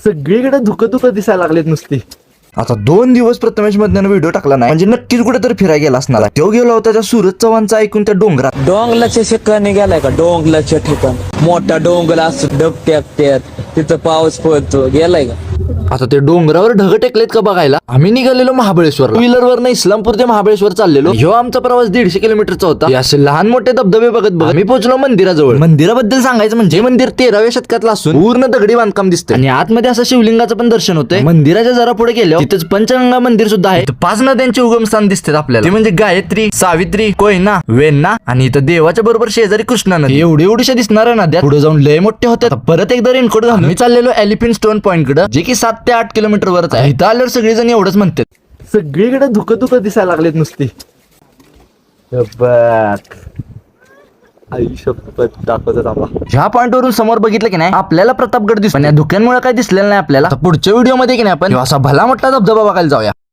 सगळीकडे धुकं धुकं दिसायला लागलेत नुसती. आता 2 दिवस प्रथमेश मधनं व्हिडिओ टाकला नाही म्हणजे नक्कीच कुठेतरी फिरायला गेला असणार. तो गेला होता त्या सूरज चव्हाणचा ऐकून त्या डोंगरात. डोंगलाच्या ठिकाणी गेलाय का? डोंगलाच्या ठिकाणी मोठा डोंगर असतो डबट्यात तिथं पाऊस पडतो, गेलाय का? आता ते डोंगरावर ढग टेकलेत का बघायला. आम्ही निघालेलो महाबळेश्वर. व्हीलर वरनं इस्लामपूर ते महाबळेश्वर चाललेलो. ह्यो आमचा प्रवास 150 किलोमीटरचा होता. हे असे लहान मोठे धबधबे बघत बघत आम्ही पोहोचलो मंदिराजवळ. मंदिराबद्दल सांगायचं म्हणजे मंदिर 13व्या शतकातलं असून पूर्ण दगडी बांधकाम दिसते आणि आतमध्ये असं शिवलिंगाचं पण दर्शन होतंय. मंदिराच्या जरा पुढे गेल्यावर तिथंच पंचगंगा मंदिर सुद्धा आहे. 5 नद्यांचे उगमस्थान दिसतात आपल्याला. ते म्हणजे गायत्री, सावित्री, कोयना, वेण्णा आणि इथं देवाच्या बरोबर शेजारी कृष्णा नदी. एवढ्या दिसणाऱ्या नद्या पुढे जाऊन लय मोठे होत्या. परत एकदा रेनकोट घालून मी चाललेलो एलिफंट स्टोन पॉइंट कडे, जे की 7 ते 8 किलोमीटर वरच आहे. इथं आल्यावर सगळेजण एवढंच म्हणतात. सगळीकडे धुकं धुकं दिसायला लागलेत नुसती. आई शपथ दाखवतात आबा. ह्या पॉइंट वरून समोर बघितलं की नाही आपल्याला प्रतापगड दिसतो. पण या धुक्यांमुळे काय दिसलेलं नाही आपल्याला. पुढच्या व्हिडिओ मध्ये की नाही आपण असा भला मोठा धबधबा बघायला जाऊया.